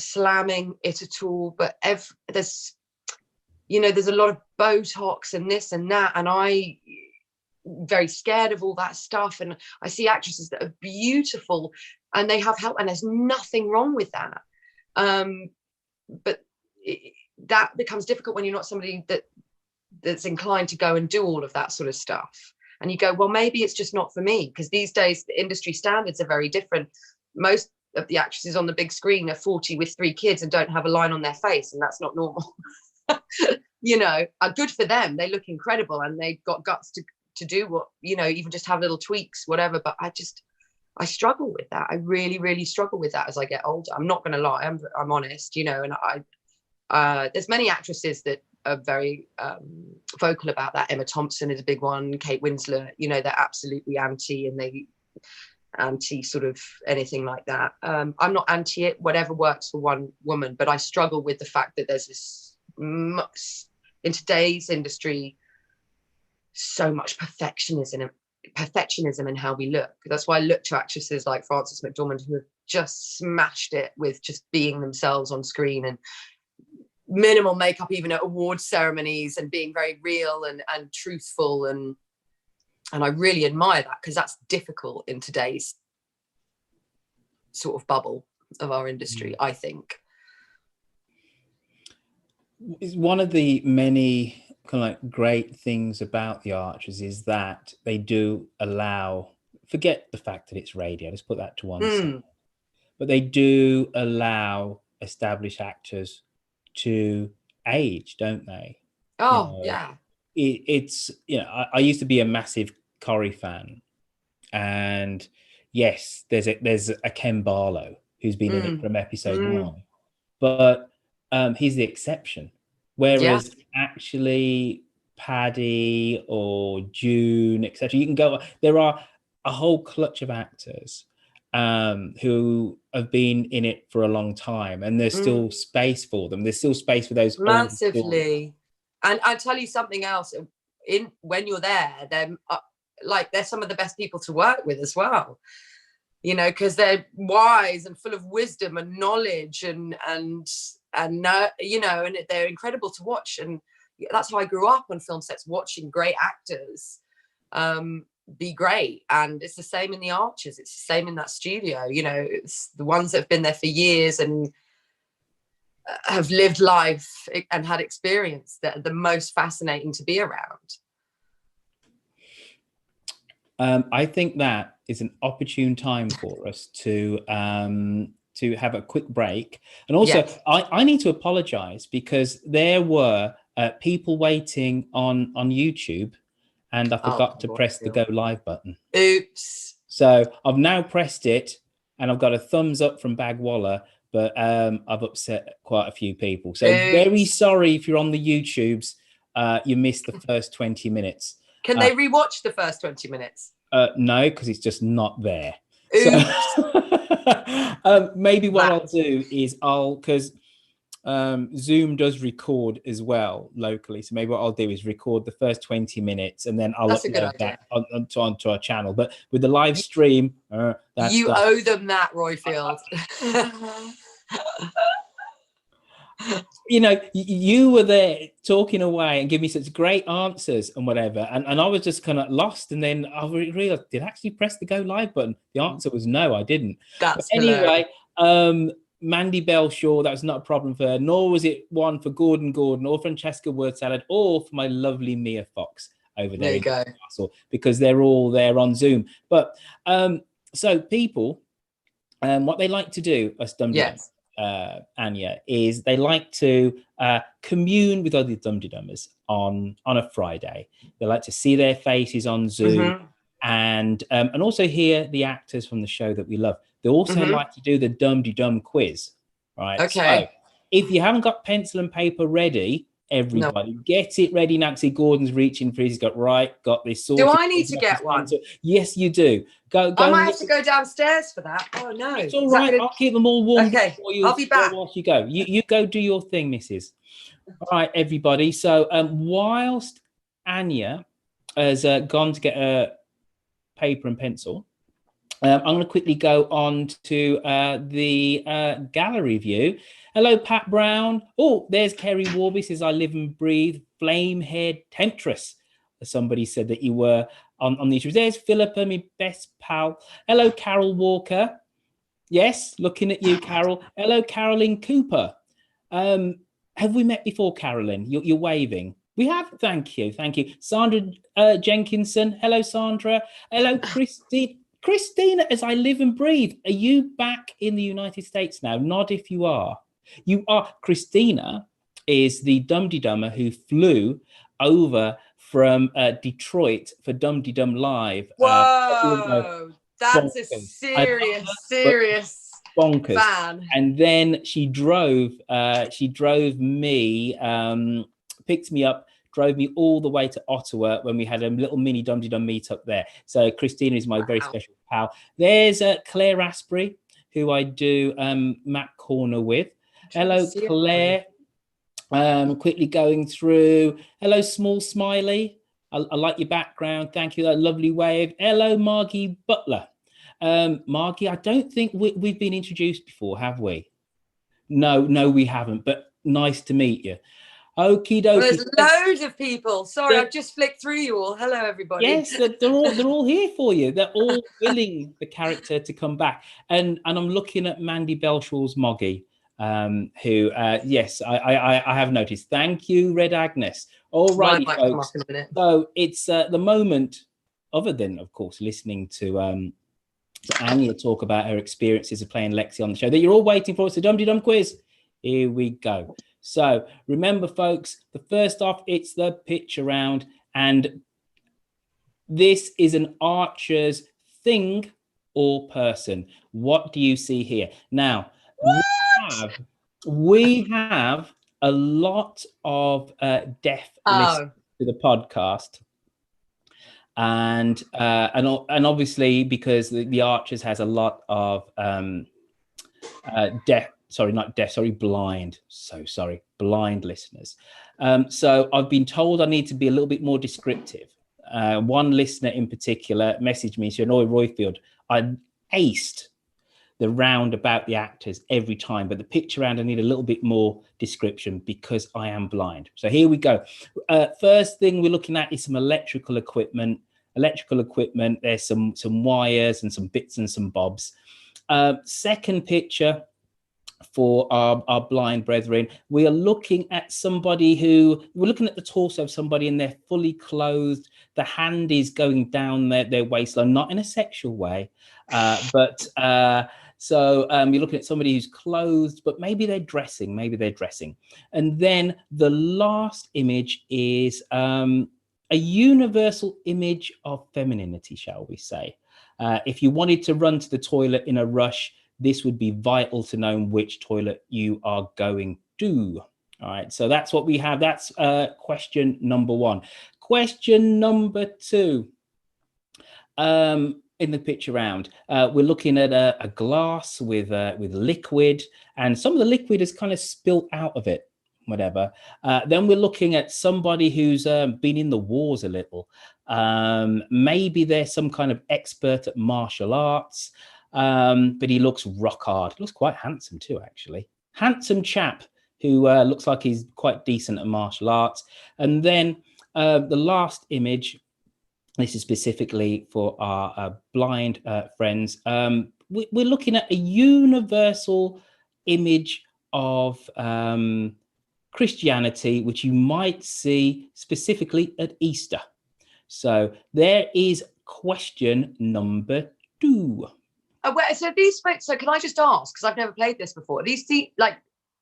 slamming it at all, but there's a lot of Botox and this and that, and I very scared of all that stuff. And I see actresses that are beautiful and they have help, and there's nothing wrong with that. But that becomes difficult when you're not somebody that's inclined to go and do all of that sort of stuff. And you go, well, maybe it's just not for me, because these days the industry standards are very different. Most of the actresses on the big screen are 40 with 3 kids and don't have a line on their face, and that's not normal. Good for them. They look incredible and they've got guts to do what, even just have little tweaks, whatever. But I struggle with that. I really, really struggle with that as I get older. I'm not going to lie. I'm honest, and there's many actresses that are very vocal about that. Emma Thompson is a big one. Kate Winslet, they're absolutely anti sort of anything like that. I'm not anti it, whatever works for one woman, but I struggle with the fact that there's this in today's industry so much perfectionism in how we look. That's why I look to actresses like Frances McDormand, who have just smashed it with just being themselves on screen, and minimal makeup even at award ceremonies, and being very real and truthful, and I really admire that, because that's difficult in today's sort of bubble of our industry, I think. It's one of the many kind of like great things about the Archers is that they do allow, forget the fact that it's radio, let's put that to one side, but they do allow established actors to age, don't they? Yeah. It's I used to be a massive Corrie fan, and yes, there's a Ken Barlow who's been in it from episode 1, but he's the exception. Whereas actually Paddy or June, etc., you can go. There are a whole clutch of actors who have been in it for a long time, and there's still space for them. There's still space for those massively. And I'll tell you something else. When you're there, they're some of the best people to work with as well. Because they're wise and full of wisdom and knowledge, and they're incredible to watch. And that's how I grew up on film sets, watching great actors be great. And it's the same in the Archers. It's the same in that studio. It's the ones that have been there for years and have lived life and had experience that are the most fascinating to be around. I think that is an opportune time for us to have a quick break. And also, I need to apologize, because there were people waiting on YouTube, and I forgot to press the go live button. Oops. So I've now pressed it, and I've got a thumbs up from Bagwalla, but I've upset quite a few people. So very sorry if you're on the YouTubes, you missed the first 20 minutes. Can they rewatch the first 20 minutes? No, because it's just not there. So, maybe what I'll do is because Zoom does record as well locally. So maybe what I'll do is record the first 20 minutes and then I'll upload that onto our channel. But with the live stream, you owe them that, Royfield. You were there talking away and giving me such great answers and whatever, and I was just kind of lost, and then I realized, did I actually press the go live button? The answer was no, I didn't. That's anyway, Mandy Belshaw, that was not a problem for her, nor was it one for Gordon or Francesca Word Salad, or for my lovely Mia Fox over there. There you go. Castle, because they're all there on Zoom. But so people, what they like to do, us Dumteedumers, Ania, is they like to commune with other Dumteedumers on a Friday. They like to see their faces on Zoom, and also hear the actors from the show that we love. They also like to do the Dumteedum quiz, right? Okay. So if you haven't got pencil and paper ready, everybody get it ready now. See, Gordon's reaching for his, got this sorted. Do I need to get one? Yes, you do. Go. I might have to go downstairs for that. Oh no, it's all right. I'll keep them all warm. Okay, I'll be back whilst you go. You go do your thing, Mrs. All right, everybody. So whilst Ania has gone to get a paper and pencil, I'm going to quickly go on to the gallery view. Hello, Pat Brown. Oh, there's Kerry Warby, says, I live and breathe flame-haired temptress. Somebody said that you were on the issues. There's Philippa, my best pal. Hello, Carol Walker. Yes, looking at you, Carol. Hello, Carolyn Cooper. Have we met before, Carolyn? You're waving. We have. Thank you. Thank you. Sandra Jenkinson. Hello, Sandra. Hello, Christine. Christina, as I live and breathe. Are you back in the United States now? Nod if you are. You are. Christina is the Dumteedummer who flew over from Detroit for Dumteedum Live. Whoa, that's a serious bonkers fan. And then she drove me, picked me up, drove me all the way to Ottawa when we had a little mini Dumteedum meetup there. So Christina is my very special pal. There's Claire Asprey, who I do Map Corner with. Hello, Claire. Quickly going through. Hello, Small Smiley. I like your background. Thank you. That lovely wave. Hello, Margie Butler. Margie, I don't think we've been introduced before, have we? No, we haven't. But nice to meet you. Okie dokie. Well, there's loads of people. Sorry, I've just flicked through you all. Hello, everybody. Yes, they're all here for you. They're all willing the character to come back. And I'm looking at Mandy Belshaw's Moggy, who yes, I have noticed. Thank you, Red Agnes. All right, folks. So it's the moment, other than of course listening to Ania talk about her experiences of playing Lexi on the show, that you're all waiting for. It's a Dumteedum quiz. Here we go. So remember, folks, the first off, it's the picture round, and this is an archer's thing or person. What do you see here? Now, we have a lot of deaf listeners to the podcast. And obviously, because the Archers has a lot of blind listeners. So I've been told I need to be a little bit more descriptive. One listener in particular messaged me, said, "Oh, Royfield, I aced the round about the actors every time, but the picture round I need a little bit more description because I am blind." So here we go. First thing we're looking at is some electrical equipment. There's some wires and some bits and some bobs. Second picture for our blind brethren, we are looking at we're looking at the torso of somebody, and they're fully clothed. The hand is going down their waistline, not in a sexual way, but so you're looking at somebody who's clothed, but maybe they're dressing. And then the last image is a universal image of femininity, shall we say. If you wanted to run to the toilet in a rush, this would be vital to know which toilet you are going to. All right, so that's what we have. That's question number one. Question number two. In the picture round, we're looking at a glass with liquid, and some of the liquid has kind of spilt out of it, whatever. Then we're looking at somebody who's been in the wars a little. Maybe they're some kind of expert at martial arts, but he looks rock hard. Looks quite handsome too, actually. Handsome chap who looks like he's quite decent at martial arts. And then the last image, this is specifically for our blind friends. We're looking at a universal image of Christianity, which you might see specifically at Easter. So there is question number two. So these folks, so can I just ask, because I've never played this before, these like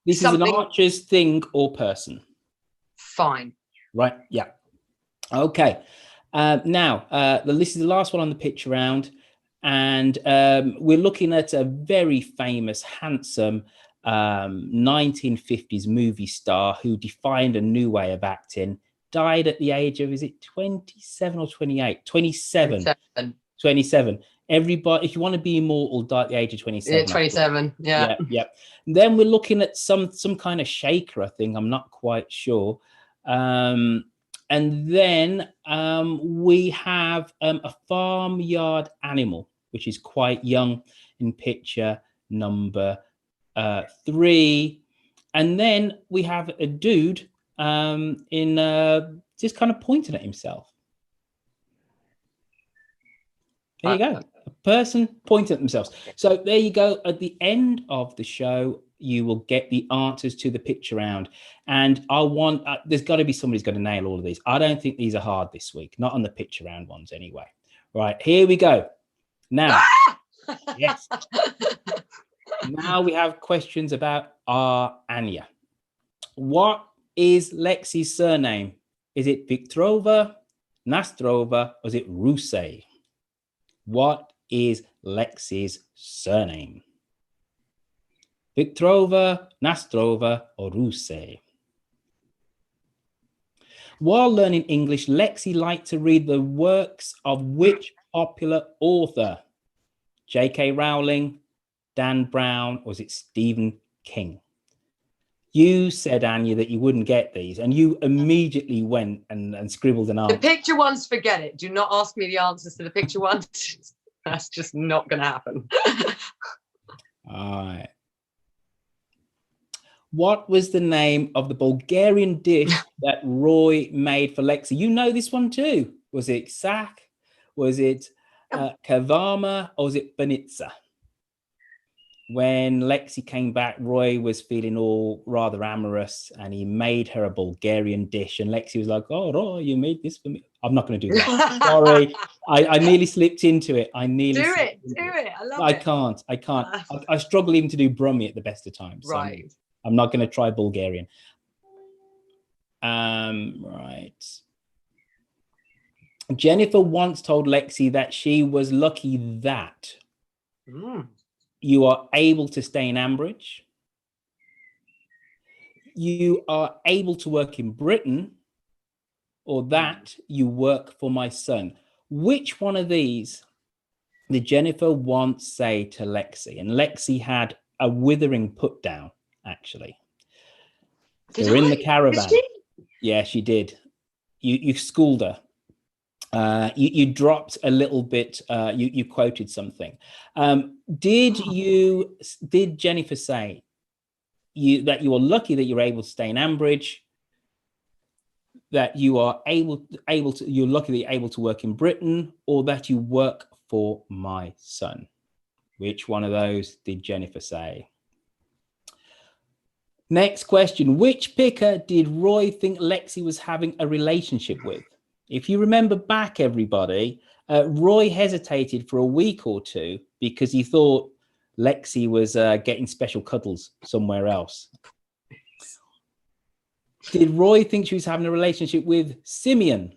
this something... is an archer's thing or person. Fine. Right, yeah. Okay. Now, this is the last one on the picture round, and we're looking at a very famous, handsome 1950s movie star who defined a new way of acting, died at the age of, is it 27 or 28? 27. 27. Everybody, if you want to be immortal, die at the age of 27. Yeah, 27, yeah. And then we're looking at some kind of shaker, I think. I'm not quite sure. And then we have a farmyard animal. which is quite young in picture number 3. And then we have a dude in just kind of pointing at himself. There you go. A person pointing at themselves. So there you go. At the end of the show, you will get the answers to the picture round. And I want, there's got to be somebody's got to nail all of these. I don't think these are hard this week, not on the picture round ones anyway. Right, here we go. Now, yes. Now we have questions about our Ania. What is Lexi's surname? Is it Victrova, Nastrova, or is it Rusey? What is Lexi's surname? Victrova, Nastrova, or Rusey? While learning English, Lexi liked to read the works of which popular author? J.K. Rowling, Dan Brown, or is it Stephen King? You said, Ania, that you wouldn't get these, and you immediately went and scribbled an answer. The picture ones, forget it. Do not ask me the answers to the picture ones. That's just not going to happen. All right. What was the name of the Bulgarian dish that Roy made for Lexi? You know this one too. Was it sak? Was it kavama? Or was it banitsa? When Lexi came back, Roy was feeling all rather amorous and he made her a Bulgarian dish. And Lexi was like, oh, Roy, you made this for me. I'm not going to do that. Sorry. I nearly slipped into it. I nearly do it. I love it. I can't. I struggle even to do Brummy at the best of times. So right. I'm not going to try Bulgarian. Right. Jennifer once told Lexi that she was lucky that you are able to stay in Ambridge, you are able to work in Britain, or that you work for my son. Which one of these did Jennifer once say to Lexi? And Lexi had a withering put down, actually. They're in the caravan. Yeah, she did. You schooled her. You dropped a little bit. You quoted something. Did Jennifer say that you are lucky that you're able to stay in Ambridge, that you are you're lucky that you're able to work in Britain, or that you work for my son? Which one of those did Jennifer say? Next question. Which picker did Roy think Lexi was having a relationship with? If you remember back, everybody, Roy hesitated for a week or two because he thought Lexi was getting special cuddles somewhere else. Did Roy think she was having a relationship with Simeon,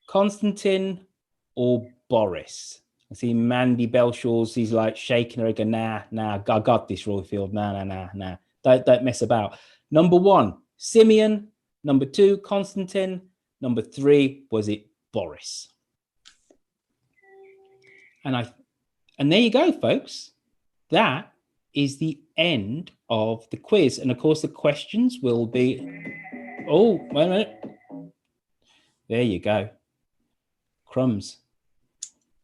Konstantin, or Boris? I see Mandy Belshaw's, he's like shaking her again. Nah, I got this, Royfield. Nah. Don't mess about. Number 1, Simeon. Number 2, Konstantin. Number 3, was it Boris? And there you go, folks. That is the end of the quiz. And of course, the questions will be. Oh, wait a minute. There you go. Crumbs.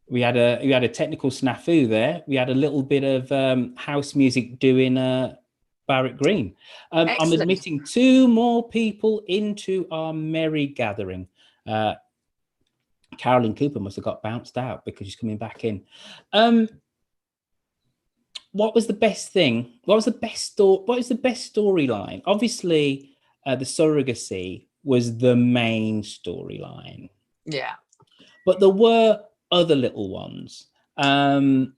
We had a technical snafu there. We had a little bit of house music doing Barrett Green. I'm admitting 2 more people into our merry gathering. Carolyn Cooper must have got bounced out because she's coming back in. What was the best thing? What was the best storyline? Obviously, the surrogacy was the main storyline. Yeah. But there were other little ones. And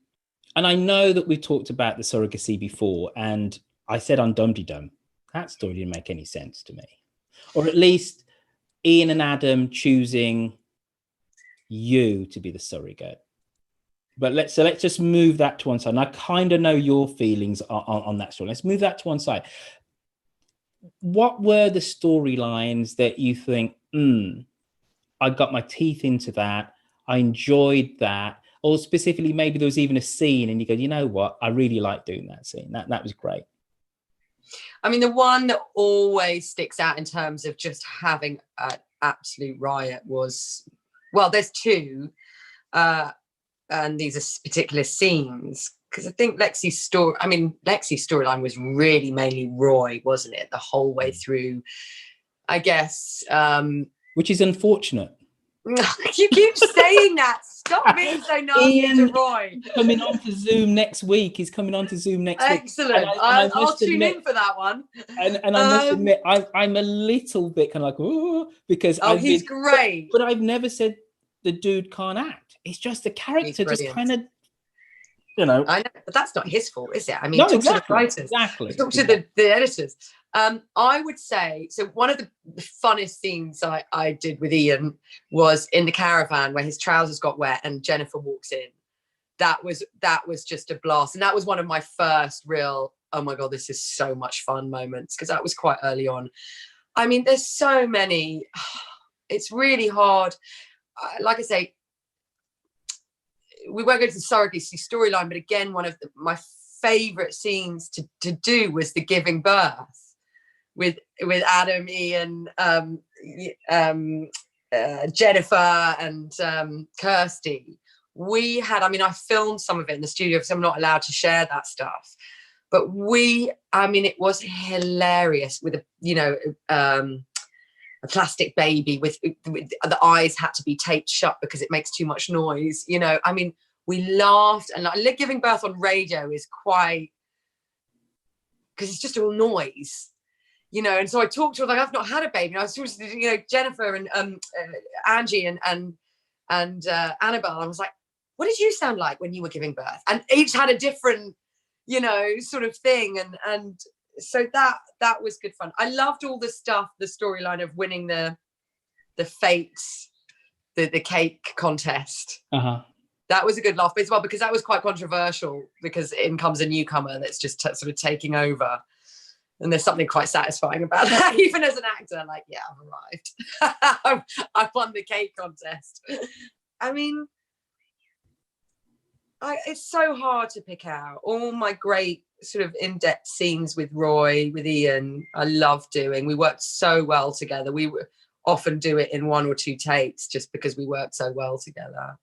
I know that we've talked about the surrogacy before, and I said on Dumteedum, that story didn't make any sense to me. Or at least Ian and Adam choosing you to be the surrogate. But let's just move that to one side. And I kind of know your feelings on that story. Let's move that to one side. What were the storylines that you think, I got my teeth into that, I enjoyed that, or specifically maybe there was even a scene and you go, you know what, I really like doing that scene. That was great. I mean, the one that always sticks out in terms of just having an absolute riot was, well, there's 2. and these are particular scenes, because I think Lexi's storyline was really mainly Roy, wasn't it, the whole way through, I guess. Which is unfortunate. You keep saying that. Stop being so nasty to Roy. Coming on to Zoom next week. He's coming on to Zoom next week. Excellent. I'll tune in for that one. And I must admit, I'm a little bit kind of like, oh, because he's great. But I've never said the dude can't act. It's just the character just kind of, you know. I know, but that's not his fault, is it? I mean, no, talk exactly, to the writers. Exactly. Talk to the editors. I would say, so one of the funnest scenes I did with Ian was in the caravan where his trousers got wet and Jennifer walks in. That was just a blast. And that was one of my first real, oh my God, this is so much fun moments, because that was quite early on. I mean, there's so many, it's really hard. Like I say, we won't go to the surrogacy storyline, but again, one of my favorite scenes to do was the giving birth with Adam, Ian, Jennifer, and Kirsty. We had, I filmed some of it in the studio because I'm not allowed to share that stuff, but it was hilarious with a plastic baby with the eyes had to be taped shut because it makes too much noise. We laughed, and like giving birth on radio is quite, because it's just all noise. And so I talked to her like, I've not had a baby. And I was talking to, Jennifer and Angie and Annabelle. I was like, what did you sound like when you were giving birth? And each had a different, sort of thing. And so that was good fun. I loved all the stuff, the storyline of winning the fakes, the cake contest. Uh-huh. That was a good laugh as well, because that was quite controversial, because in comes a newcomer that's just sort of taking over. And there's something quite satisfying about that, even as an actor. Like, yeah, I've arrived. I won the cake contest. It's so hard to pick out. All my great sort of in-depth scenes with Roy, with Ian, I love doing. We worked so well together. We often do it in 1 or 2 takes just because we worked so well together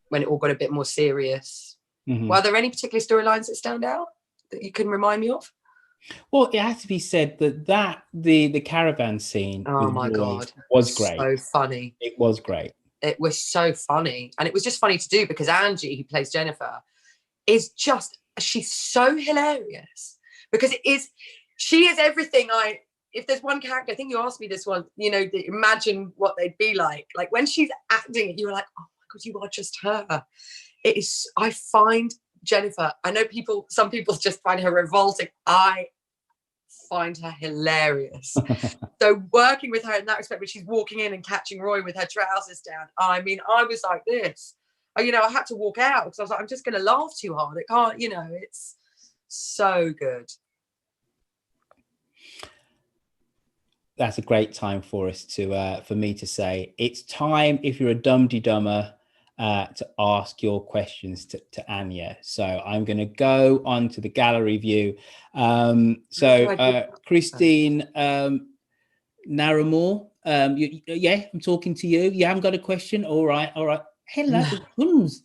when it all got a bit more serious. Mm-hmm. Were there any particular storylines that stand out that you can remind me of? Well, it has to be said that the caravan scene, oh my God, was great. So funny. It was great. It was so funny, and it was just funny to do because Angie, who plays Jennifer, she's so hilarious, because she is everything. If there's one character, I think you asked me this one, imagine what they'd be like when she's acting, you were like, oh my God, you are just her. It is. I find Jennifer, I know some people just find her revolting. I find her hilarious. So working with her in that respect, when she's walking in and catching Roy with her trousers down, I was like this. I had to walk out because I was like, I'm just going to laugh too hard. It can't, it's so good. That's a great time for us for me to say, it's time, if you're a Dumteedummer, to ask your questions to Ania. So I'm going to go on to the gallery view. Christine Naramore, I'm talking to you. You haven't got a question? All right. Hello.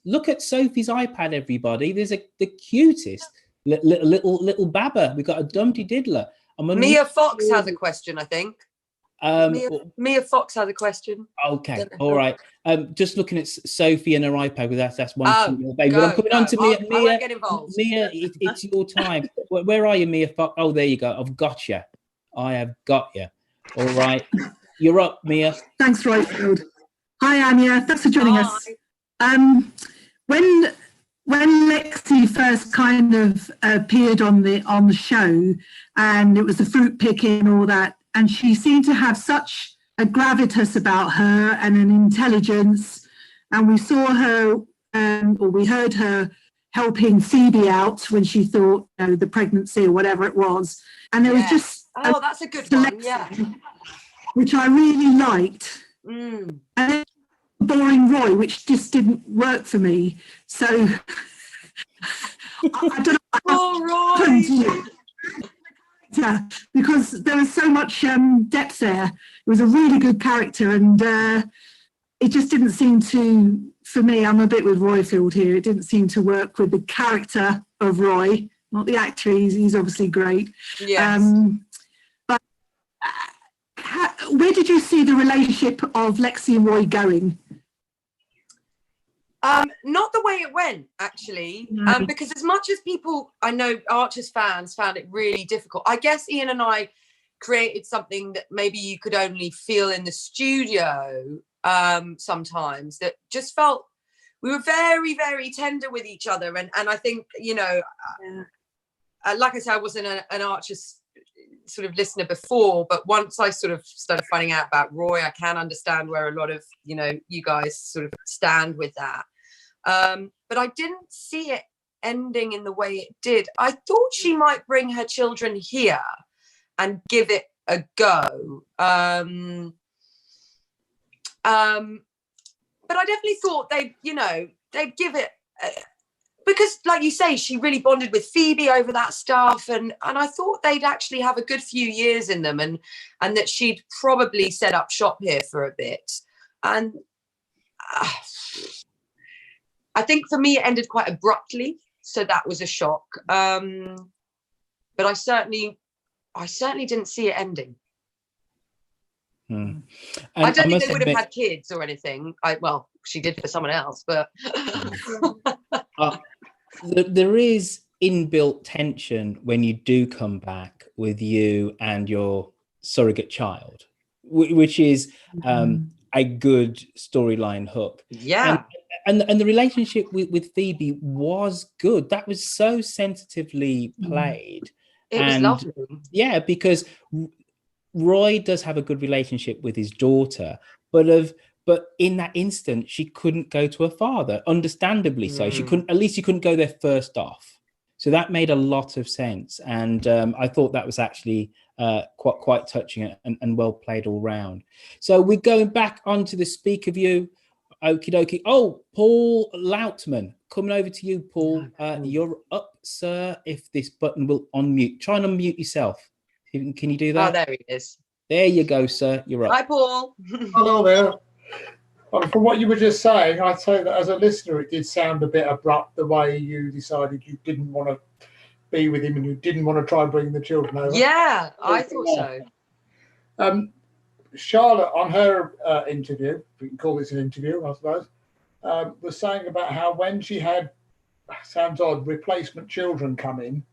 Look at Sophie's iPad, everybody. There's the cutest little Baba. We've got a Dumteediddler. Mia Fox has a question, I think. Mia Fox has a question. Okay, all right. Just looking at Sophie and her iPad, that's one. Baby. Go, I'm coming on to Mia. I won't get involved. Mia, it's your time. Where are you, Mia Fox? Oh, there you go. I've got you. I have got you. All right, you're up, Mia. Thanks, Royfield. Hi, Ania. Thanks for joining us. When Lexi first kind of appeared on the show, and it was the fruit picking and all that, and she seemed to have such a gravitas about her and an intelligence. And we saw her, or we heard her helping Phoebe out when she thought, the pregnancy or whatever it was. And there was just that's a good one, yeah, which I really liked. And then boring Roy, which just didn't work for me. So I don't know. Roy. Yeah, because there was so much depth there. It was a really good character, and it just didn't seem to, for me, I'm a bit with Royfield here, it didn't seem to work with the character of Roy, not the actor. He's obviously great. Yes. But where did you see the relationship of Lexi and Roy going? Not the way it went, actually, because as much as people, I know Archers fans found it really difficult. I guess Ian and I created something that maybe you could only feel in the studio sometimes, that just felt we were very, very tender with each other. And I think, you know, like I said, I wasn't an Archers sort of listener before, but once I sort of started finding out about Roy, I can understand where a lot of, you know, you guys sort of stand with that. But I didn't see it ending in the way it did. I thought she might bring her children here and give it a go. But I definitely thought they'd give it, because like you say, she really bonded with Phoebe over that stuff. And I thought they'd actually have a good few years in them, and that she'd probably set up shop here for a bit. And I think for me, it ended quite abruptly. So that was a shock. But I certainly didn't see it ending. I don't think they would have had kids or anything. Well, she did for someone else, but there is inbuilt tension when you do come back with you and your surrogate child, which is a good storyline hook. Yeah. And the relationship with Phoebe was good. That was so sensitively played. It was lovely. Yeah, because Roy does have a good relationship with his daughter, but in that instant, she couldn't go to her father, understandably so. She couldn't go there first off. So that made a lot of sense. And I thought that was actually quite touching and well played all round. So we're going back onto the speaker view. Okie dokie. Oh, Paul Lautman, coming over to you, Paul. You're up, sir, if this button will unmute. Try and unmute yourself. Can you do that? Oh, there he is. There you go, sir. You're up. Hi, Paul. Hello there. Well, from what you were just saying, I'd say that as a listener, it did sound a bit abrupt, the way you decided you didn't want to be with him and you didn't want to try and bring the children over. Yeah, I thought so. Charlotte, on her interview, if we can call this an interview, I suppose, was saying about how when she had, sounds odd, replacement children come in,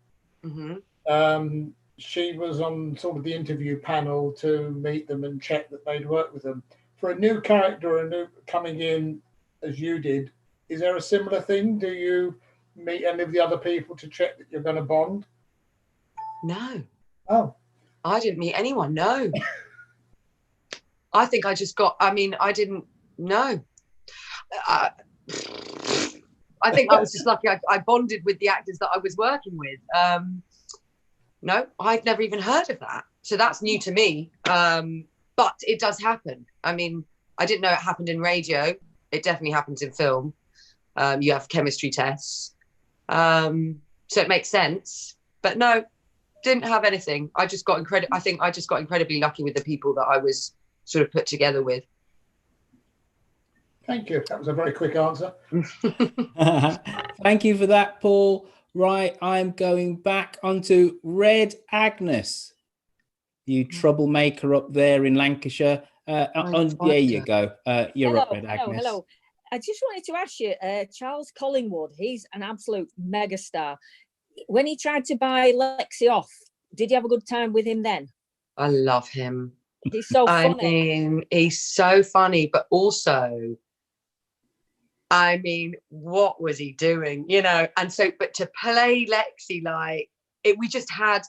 she was on sort of the interview panel to meet them and check that they'd work with them. For a new character, coming in as you did, is there a similar thing? Do you meet any of the other people to check that you're going to bond? No. Oh. I didn't meet anyone, no. I think I just got, I didn't know. I think I was just lucky I bonded with the actors that I was working with. No, I'd never even heard of that. So that's new to me. But it does happen. I didn't know it happened in radio. It definitely happens in film. You have chemistry tests. So it makes sense. But no, didn't have anything. I just got incredibly lucky with the people that I was sort of put together with. Thank you. That was a very quick answer. Thank you for that, Paul. Right, I'm going back onto Red Agnes. You troublemaker up there in Lancashire. There you go. You're up, Red Agnes. Hello. I just wanted to ask you, Charles Collingwood, he's an absolute megastar. When he tried to buy Lexi off, did you have a good time with him then? I love him. He's so funny. He's so funny, but also, what was he doing? You know, and so, but to play Lexi, we just had,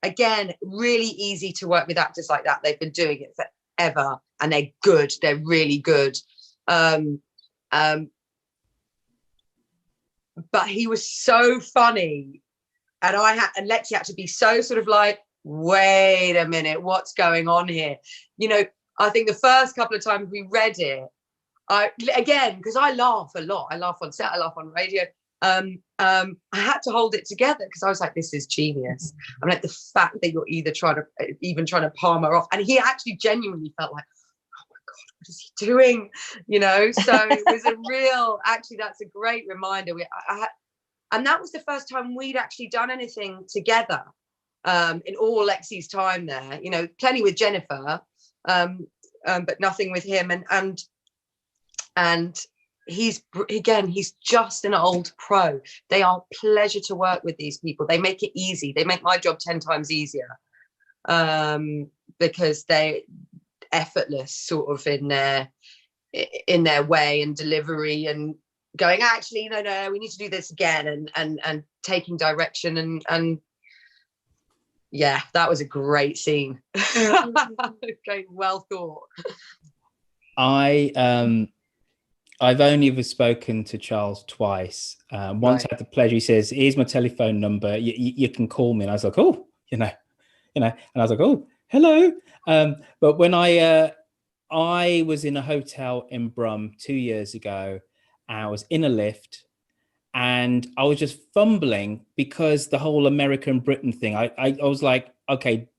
again, really easy to work with actors like that. They've been doing it forever and they're good. They're really good. But he was so funny. And Lexi had to be so sort of like, wait a minute, what's going on here? You know, I think the first couple of times we read it, because I laugh a lot. I laugh on set, I laugh on radio. I had to hold it together because I was like, this is genius. I'm like, the fact that you're even trying to palm her off. And he actually genuinely felt like, oh my what is he doing? You know, so it was a real, actually, that's a great reminder. And that was the first time we'd actually done anything together in all Lexi's time there, you know, plenty with Jennifer, but nothing with him. And he's just an old pro. They are a pleasure to work with, these people. They make it easy. They make my job 10 times easier because they effortless sort of in their way and delivery and going, actually, no, we need to do this again, and taking direction and yeah, that was a great scene. Okay, well thought. I've only ever spoken to Charles twice. Once I had the pleasure. He says, "Here's my telephone number. You can call me." And I was like, "Oh, you know," and I was like, "Oh, hello." But when I was in a hotel in Brum 2 years ago, I was in a lift, and I was just fumbling because the whole America and Britain thing. I was like, okay,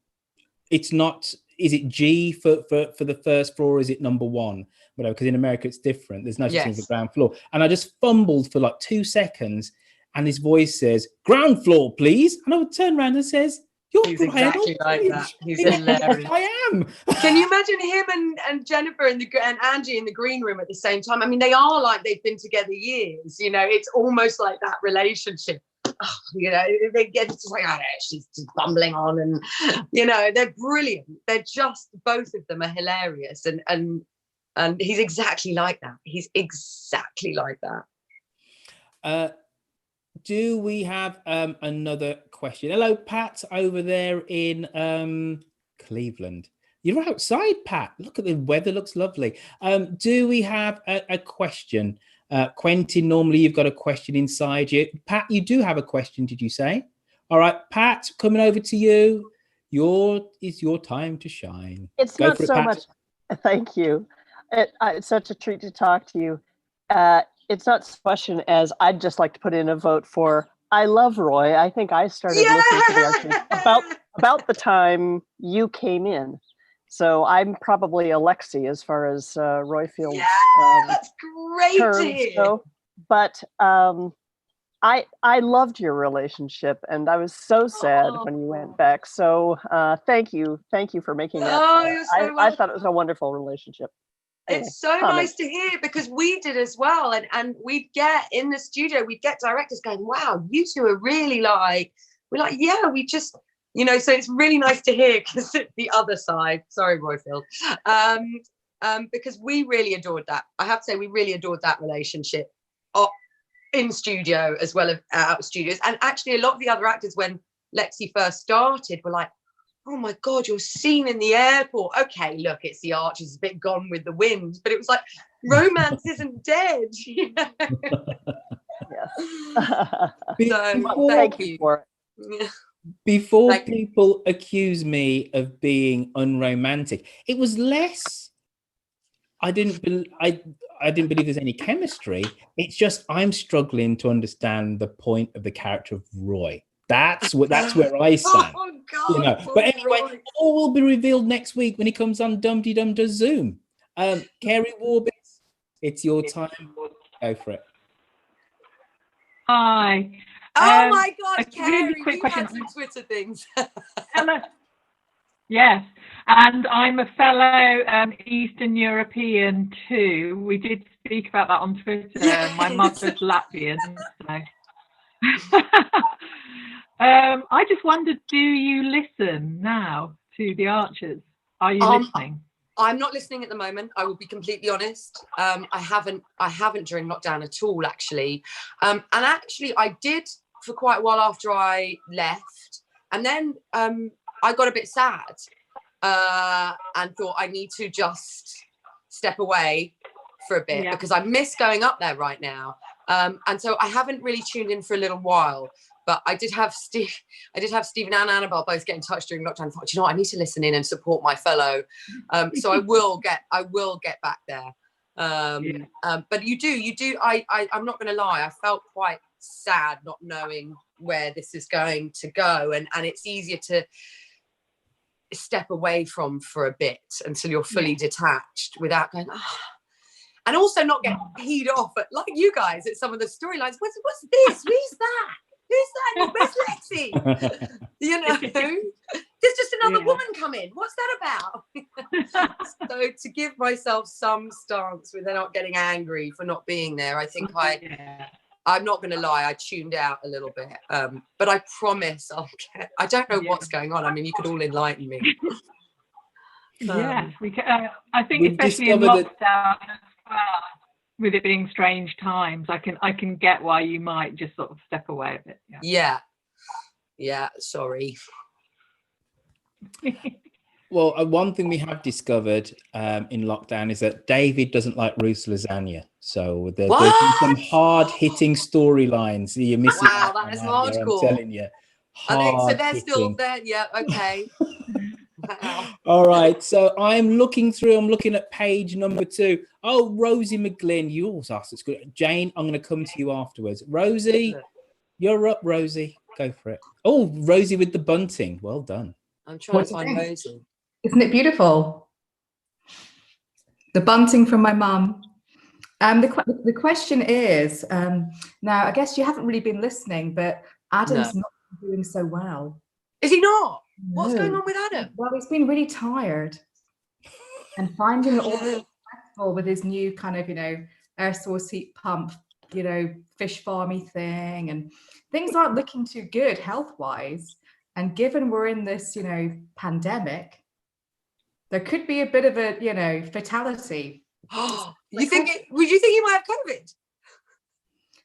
it's not. Is it G for the first floor? Or is it number one? Whatever, because in America it's different. There's no such thing as the ground floor. And I just fumbled for like 2 seconds, and his voice says, "Ground floor, please." And I would turn around and says, "You're exactly like that. He's hilarious. I am." Can you imagine him and Jennifer and Angie in the green room at the same time? I mean, they are like they've been together years. You know, it's almost like that relationship. Oh, you know, they get to like, oh, she's just bumbling on, and you know, they're brilliant. They're just, both of them are hilarious, and he's exactly like that. He's exactly like that. Do we have another question? Hello, Pat, over there in Cleveland. You're outside, Pat. Look at the weather, looks lovely. Do we have a question? Quentin, normally you've got a question inside you. Pat, you do have a question, did you say? All right, Pat, coming over to you. It's your time to shine. It's Go not for it, so Pat. much. Thank you. It's such a treat to talk to you. It's not so much as I'd just like to put in a vote for. I love Roy. I think I started listening to the Archers about the time you came in. So I'm probably a Lexi as far as Roy Field's that's great to hear. So, but I loved your relationship, and I was so sad when you went back. So thank you for making that. You're so I thought it was a wonderful relationship. Anyway, it's so nice to hear, because we did as well, and we'd get in the studio, we'd get directors going, "Wow, you two are really like," we're like, "Yeah, we just," you know. So it's really nice to hear, because it's the other side. Sorry, Royfield. Because we really adored that. I have to say, we really adored that relationship in studio as well as out of studios. And actually, a lot of the other actors, when Lexi first started, were like, "Oh my God, your scene in the airport. Okay, look, it's the Archers, it's a bit gone with the wind." But it was like, romance isn't dead. You know? Yes. So, thank you for it. Before people accuse me of being unromantic, it was less. I didn't believe there's any chemistry. It's just I'm struggling to understand the point of the character of Roy. That's where I stand. Oh God, you know. But anyway, all will be revealed next week when he comes on Dumteedumers Zoom. Kerry Warbis, it's your time. Go for it. Hi. Oh my God, Kerry, really quick we've question. had some Twitter things. Yes, and I'm a fellow Eastern European too. We did speak about that on Twitter. Yes. My mother's Latvian. So. I just wondered, do you listen now to the Archers? Are you listening? I'm not listening at the moment. I will be completely honest. I haven't during lockdown at all, actually. And actually, I did for quite a while after I left, and then I got a bit sad and thought I need to just step away for a bit because I miss going up there right now. And so I haven't really tuned in for a little while. But I did have Stephen and Annabelle both get in touch during lockdown. I thought, you know what, I need to listen in and support my fellow. So I will get back there. But you do. I'm not going to lie. I felt quite sad not knowing where this is going to go, and it's easier to step away from for a bit until you're fully detached without going, and also not get peed off at, like you guys, at some of the storylines. What's this? Who's that? Who's that? Where's Lexi? You know, there's just another woman come in. What's that about? So to give myself some stance without not getting angry for not being there, I think I'm not going to lie, I tuned out a little bit. But I promise I don't know what's going on. I mean, you could all enlighten me. Yes, we can. I think especially in lockdown as well, with it being strange times, I can get why you might just sort of step away a bit. Yeah, sorry. Well, one thing we have discovered in lockdown is that David doesn't like Ruth's lasagna. So there's been some hard-hitting storylines. You're missing. Wow, that is hardcore. I'm telling you. So they're still there. Yeah, okay. Wow. All right. So I'm looking at page number 2. Oh, Rosie McGlynn, you also asked. It's good. Jane, I'm going to come to you afterwards. Rosie, you're up, Rosie. Go for it. Oh, Rosie with the bunting. Well done. I'm trying to find Rosie. Isn't it beautiful? The bunting from my mum. The question is, now I guess you haven't really been listening, but Adam's not doing so well. Is he not? No. What's going on with Adam? Well, he's been really tired and finding it all stressful with his new kind of, air source heat pump, fish farmy thing, and things aren't looking too good health-wise. And given we're in this, pandemic, there could be a bit of a, fatality. Would you think he might have COVID?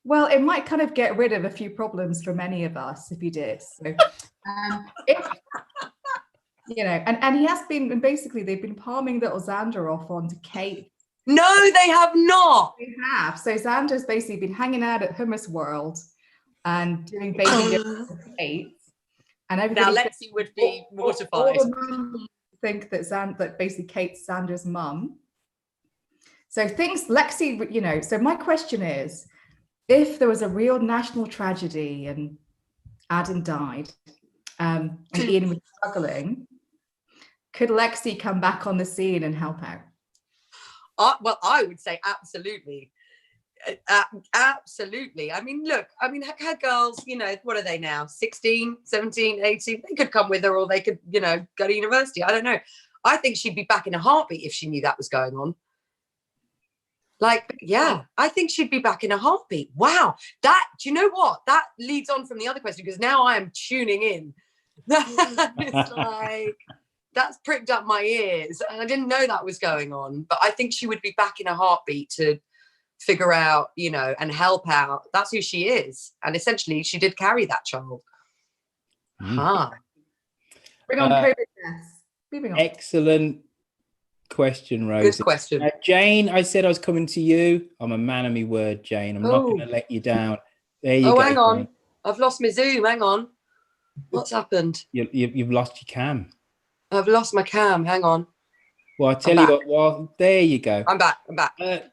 Well, it might kind of get rid of a few problems for many of us if he did. So, and he has been, and basically they've been palming little Xander off onto Kate. No, they have not. They have. So Xander's basically been hanging out at Hummus World and doing baby with Kate. And now Lexi would be mortified. All the mums think that basically Kate's Xander's mum. So Lexi, so my question is, if there was a real national tragedy and Adam died and Ian was struggling, could Lexi come back on the scene and help out? Well, I would say absolutely. Absolutely. I mean, look, her girls, what are they now? 16, 17, 18? They could come with her, or they could, go to university. I don't know. I think she'd be back in a heartbeat if she knew that was going on. I think she'd be back in a heartbeat. Wow. Do you know what? That leads on from the other question, because now I am tuning in. It's like, that's pricked up my ears. And I didn't know that was going on. But I think she would be back in a heartbeat to figure out, and help out. That's who she is. And essentially, she did carry that child. Bring on COVID deaths. Moving on. Excellent question, Rose. Good question. Jane, I said I was coming to you. I'm a man of my word, Jane. I'm not going to let you down. There you go. Oh, hang on. Jane. I've lost my Zoom. Hang on. What's happened? You've lost your cam. I've lost my cam. Hang on. Well, I tell you what. Well, there you go. I'm back.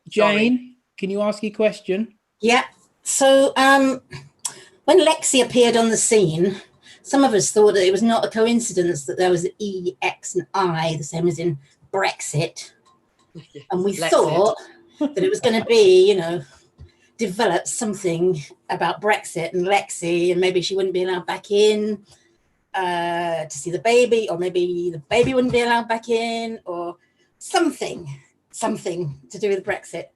Jane, can you ask your question? Yeah. So when Lexi appeared on the scene, some of us thought that it was not a coincidence that there was an E, X, and I, the same as in Brexit. Yes, and we thought that it was going to be, develop something about Brexit and Lexi, and maybe she wouldn't be allowed back in to see the baby, or maybe the baby wouldn't be allowed back in, or something to do with Brexit.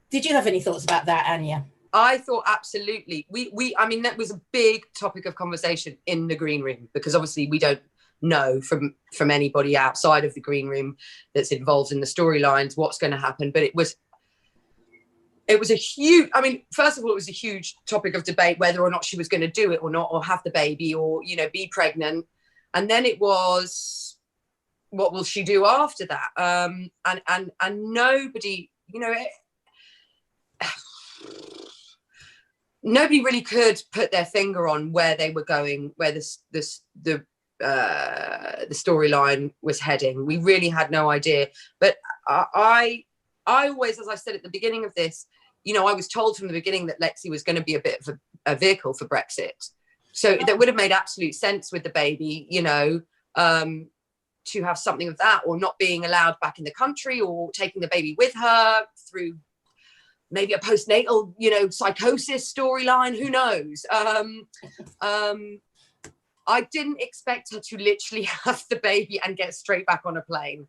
Did you have any thoughts about that, Ania? I thought absolutely. That was a big topic of conversation in the green room, because obviously we don't know from anybody outside of the green room that's involved in the storylines what's going to happen. But it was a huge, first of all, it was a huge topic of debate whether or not she was going to do it or not, or have the baby, or, be pregnant. And then it was, what will she do after that? And nobody, nobody really could put their finger on where they were going, where the storyline was heading. We really had no idea. But I always, as I said at the beginning of this, I was told from the beginning that Lexi was going to be a bit of a vehicle for Brexit. So that would have made absolute sense with the baby, you know, to have something of that, or not being allowed back in the country, or taking the baby with her through maybe a postnatal, you know, psychosis storyline, who knows. I didn't expect her to literally have the baby and get straight back on a plane.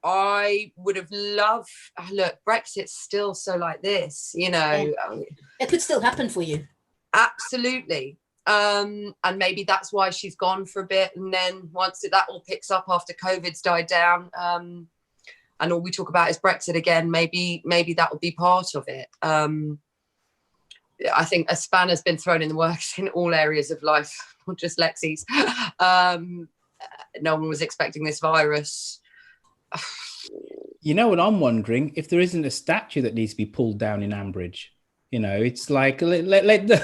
I would have loved, look, Brexit's still so like this, you know. It could still happen for you. Absolutely. And maybe that's why she's gone for a bit. And then once that all picks up after COVID's died down, and all we talk about is Brexit again, maybe that will be part of it. I think a spanner's been thrown in the works in all areas of life, not just Lexi's. No one was expecting this virus. You know what I'm wondering? If there isn't a statue that needs to be pulled down in Ambridge. You know, it's like, let's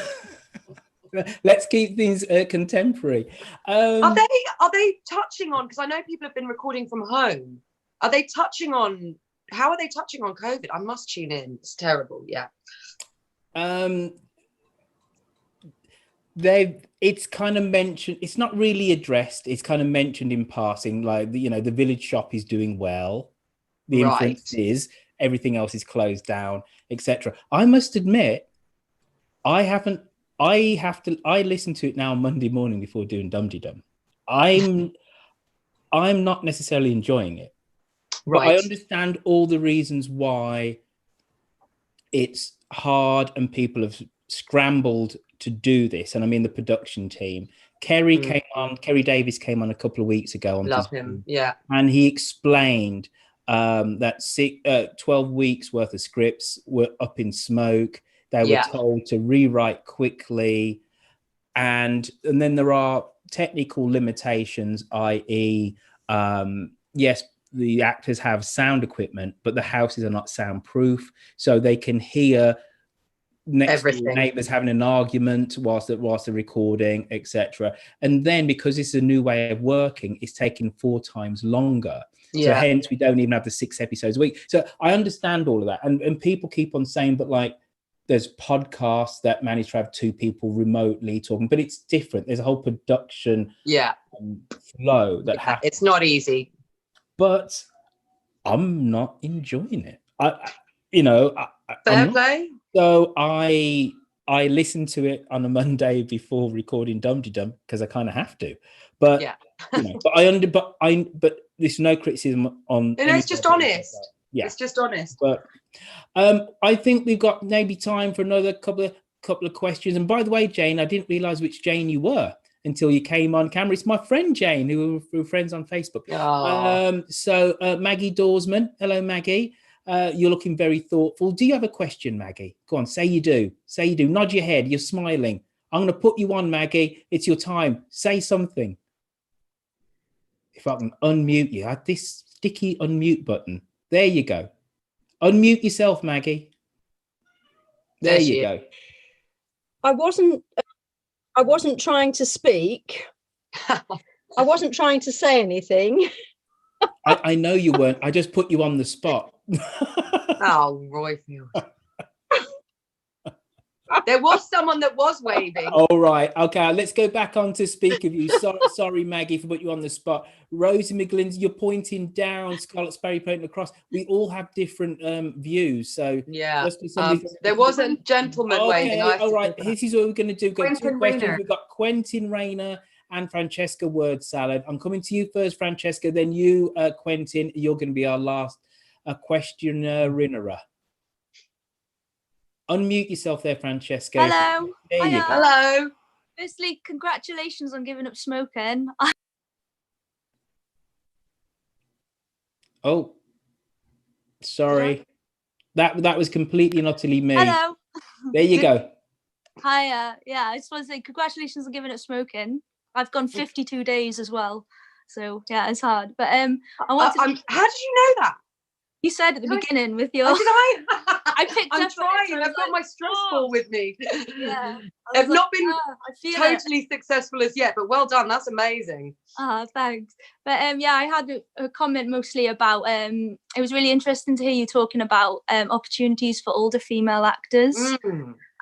keep things contemporary. Are they touching on, because I know people have been recording from home. Are they touching on, how are they touching on COVID? I must tune in. It's terrible. Yeah. It's kind of mentioned, it's not really addressed, it's kind of mentioned in passing, like, you know, the village shop is doing well, the inference is everything else is closed down, etc. I must admit, I listen to it now on Monday morning before doing Dumteedum. I'm not necessarily enjoying it, but I understand all the reasons why it's hard and people have scrambled to do this. And I mean the production team. Kerry Davis came on a couple of weeks ago. Love him, yeah. And he explained that 12 weeks worth of scripts were up in smoke. They were told to rewrite quickly. And then there are technical limitations, i.e., yes, the actors have sound equipment, but the houses are not soundproof. So they can hear next door neighbors having an argument whilst they're recording, etc. And then because it's a new way of working, it's taking 4 times longer. So hence we don't even have the 6 episodes a week. So I understand all of that. And people keep on saying, but like, there's podcasts that manage to have 2 people remotely talking, but it's different. There's a whole production flow that happens. It's not easy. But I'm not enjoying it. Fair play. So I listened to it on a Monday before recording Dumteedum because I kind of have to. But you know, but there's no criticism on. No, it's just honest. Yeah, it's just honest. But I think we've got maybe time for another couple of questions. And by the way, Jane, I didn't realise which Jane you were until you came on camera. It's my friend Jane, who we're friends on Facebook. So Maggie Dorsman, hello Maggie. You're looking very thoughtful. Do you have a question, Maggie? Go on, say you do. Say you do. Nod your head. You're smiling. I'm going to put you on, Maggie. It's your time. Say something. If I can unmute you, I had this sticky unmute button. There you go. Unmute yourself, Maggie. There you go. I wasn't trying to speak. I wasn't trying to say anything. I know you weren't. I just put you on the spot. Oh, Royfield. There was someone that was waving. All right. Okay, let's go back on to speak of you. Sorry, Maggie, for putting you on the spot. Rosie McGlynn, you're pointing down. Scarlett Sperry pointing across. We all have different views. So yeah, there was a gentleman waving. All right. This is what we're going to do. Go 2 questions. We've got Quentin Rayner and Francesca Word Salad. I'm coming to you first, Francesca. Then you, Quentin. You're going to be our last questioner-innerer. Unmute yourself there, Francesca. Hello. There you go. Hello. Firstly, congratulations on giving up smoking. Oh, sorry. That was completely and utterly me. Hello. There you go. Hi. Yeah, I just want to say congratulations on giving up smoking. I've gone 52 days as well. So yeah, it's hard. But I wanted how did you know that? You said at the beginning with your. Oh, did I? I picked I'm up. trying. I've got my stress ball with me. Yeah. I've not been totally successful as yet, but well done. That's amazing. Thanks. But yeah, I had a comment mostly about. It was really interesting to hear you talking about opportunities for older female actors.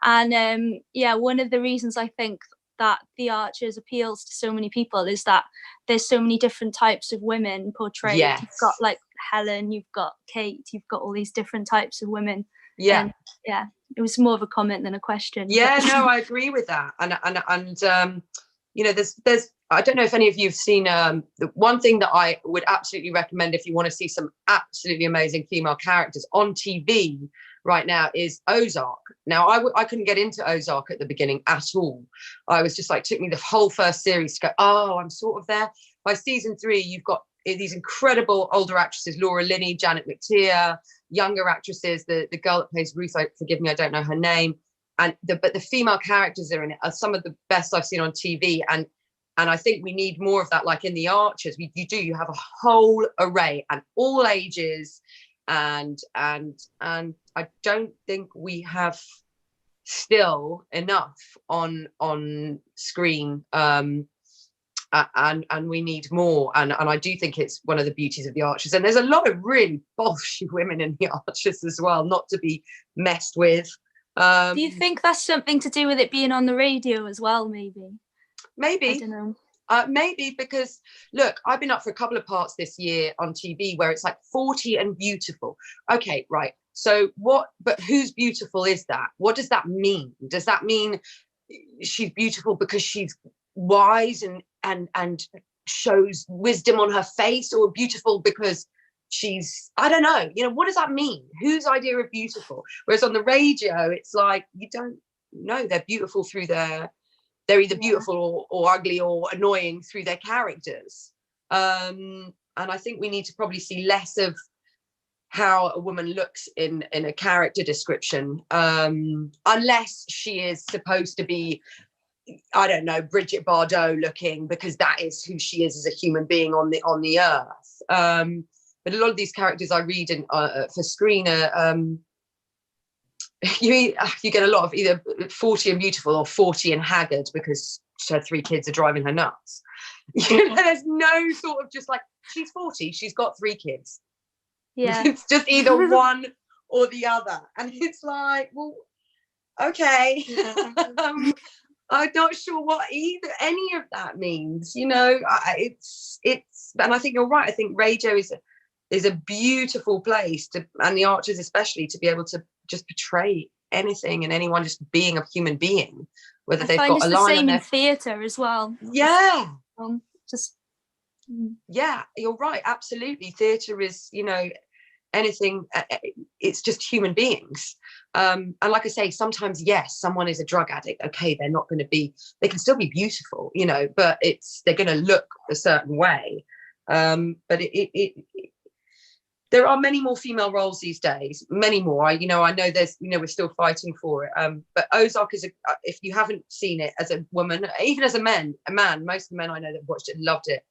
And yeah, one of the reasons I think that The Archers appeals to so many people is that there's so many different types of women portrayed. Yes. You've got like Helen, you've got Kate, you've got all these different types of women. Yeah. And yeah, it was more of a comment than a question. Yeah, no, I agree with that. And you know, there's I don't know if any of you have seen the one thing that I would absolutely recommend if you want to see some absolutely amazing female characters on TV right now is Ozark. Now, I couldn't get into Ozark at the beginning at all. I was just like, took me the whole first series to go, oh, I'm sort of there. By season 3, you've got these incredible older actresses, Laura Linney, Janet McTeer, younger actresses, the girl that plays Ruth, forgive me, I don't know her name. But the female characters are in it are some of the best I've seen on TV. And I think we need more of that, like in The Archers. You have a whole array and all ages. And I don't think we have still enough on screen, and we need more. And I do think it's one of the beauties of The Archers. And there's a lot of really bolshy women in The Archers as well, not to be messed with. Do you think that's something to do with it being on the radio as well? Maybe. I don't know. Maybe because, look, I've been up for a couple of parts this year on TV where it's like 40 and beautiful. Okay, right. So but whose beautiful is that? What does that mean? Does that mean she's beautiful because she's wise and shows wisdom on her face, or beautiful because she's, I don't know, you know, what does that mean? Whose idea of beautiful? Whereas on the radio, it's like, you don't know, they're beautiful through they're either beautiful or ugly or annoying through their characters. And I think we need to probably see less of how a woman looks in a character description, unless she is supposed to be, I don't know, Bridget Bardot looking, because that is who she is as a human being on the earth. But a lot of these characters I read for screen are, you get a lot of either 40 and beautiful or 40 and haggard because her 3 kids are driving her nuts. You know, there's no sort of just like, she's 40, she's got 3 kids. Yeah. It's just either one or the other. And it's like, well, okay. I'm not sure what any of that means, you know. It's and I think you're right. I think radio is a beautiful place and The Archers especially, to be able to just portray anything and anyone just being a human being, whether they've got a line. I find it's the same in theatre as well. Yeah. Yeah, you're right. Absolutely. Theatre is, you know, anything. It's just human beings. And like I say, sometimes, yes, someone is a drug addict. Okay, they're not going to be, they can still be beautiful, you know, but they're going to look a certain way. But there are many more female roles these days, many more. I know there's, you know, we're still fighting for it. But Ozark is if you haven't seen it as a woman, even as a man, most of the men I know that watched it loved it.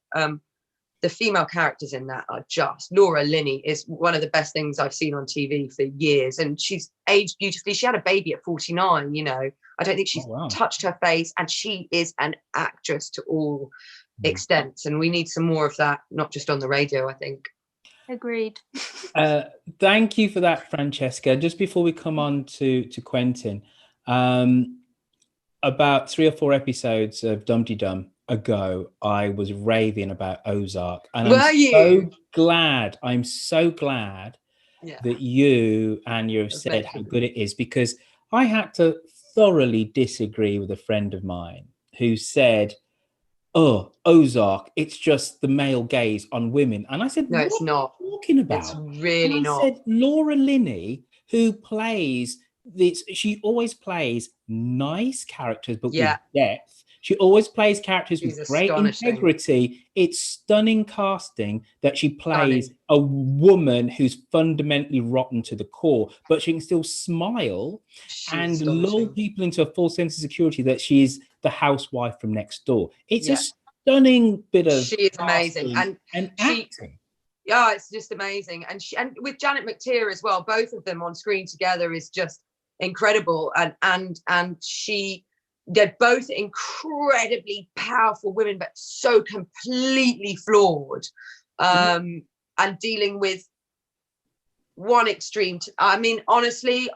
The female characters in that are just, Laura Linney is one of the best things I've seen on TV for years. And she's aged beautifully. She had a baby at 49, you know. I don't think she's touched her face, and she is an actress to all extents. And we need some more of that, not just on the radio, I think. Agreed. Thank you for that, Francesca. Just before we come on to Quentin, about 3 or 4 episodes of Dumteedum ago, I was raving about Ozark, and I'm so glad that you and you have said how good it is, because I had to thoroughly disagree with a friend of mine who said, oh, Ozark, it's just the male gaze on women. And I said, no, what it's not. are you talking about? It's really not. I said, Laura Linney, who plays this, she always plays nice characters, but with depth. She always plays characters with great integrity. It's stunning casting that she plays a woman who's fundamentally rotten to the core, but she can still smile and lull people into a full sense of security that she's the housewife from next door. It's a stunning bit of she is amazing and acting. Yeah, it's just amazing. And with Janet McTeer as well, both of them on screen together is just incredible. And they're both incredibly powerful women, but so completely flawed, and dealing with one extreme. I mean, honestly,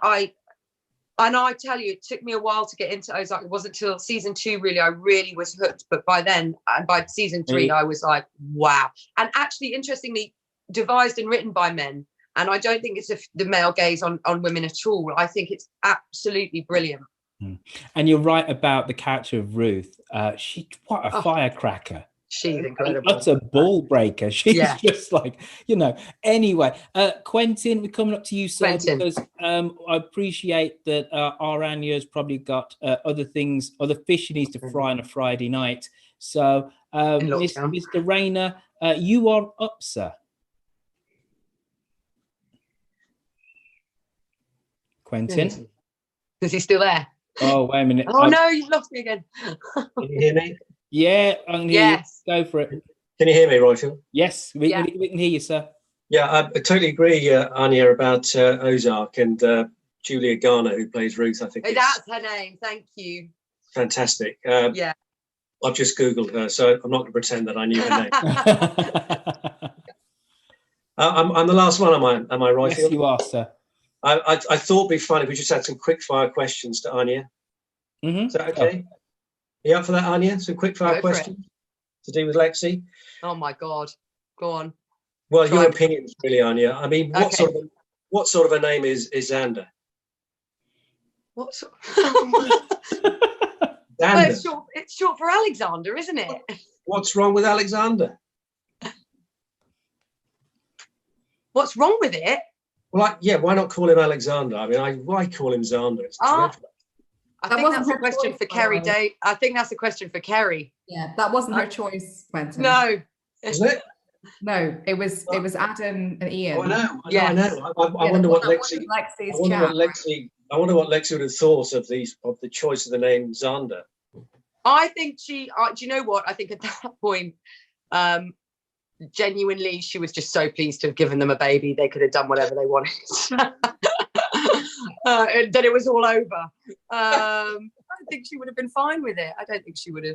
And I tell you, it took me a while to get into Ozark. It wasn't till season 2, really, I really was hooked. But by then, and by season 3, I was like, wow. And actually, interestingly, devised and written by men. And I don't think it's the male gaze on women at all. I think it's absolutely brilliant. And you're right about the character of Ruth. She's what a firecracker. She's incredible. That's a ball breaker. She's just like, Anyway, Quentin, we're coming up to you, sir, because I appreciate that our Ania's probably got other fish she needs to fry on a Friday night. So, Mr. Rayner, you are up, sir. Quentin? Is he still there? Oh, wait a minute. Oh, no, you've lost me again. Can you hear me? Yeah, I can hear you. Go for it. Can you hear me, Royfield? Yes, we can hear you, sir. Yeah, I totally agree, Ania, about Ozark and Julia Garner, who plays Ruth, I think. That's her name. Thank you. Fantastic. I've just Googled her, so I'm not going to pretend that I knew her name. I'm the last one, am I, Royfield? Yes, you are, sir. I thought it'd be fun if we just had some quick fire questions to Ania. Is that okay? You up for that, Ania? Some quick fire questions to do with Lexi? Oh my God. Go on. Well, your opinions, really, Ania. I mean, what sort of a name is Xander? What sort? Xander. It's short for Alexander, isn't it? What's wrong with Alexander? What's wrong with it? Well, why not call him Alexander? I mean, why call him Xander? It's dreadful. I think that's a question for Kerry Day. I think that's a question for Kerry. Yeah, that wasn't her choice, Quentin. No. Isn't it? No, it was Adam and Ian. Oh, I know. I wonder what Lexi. I wonder what Lexi would have thought of the choice of the name Xander. I think do you know what? I think at that point, genuinely, she was just so pleased to have given them a baby. They could have done whatever they wanted. And then it was all over. I think she would have been fine with it. I don't think she would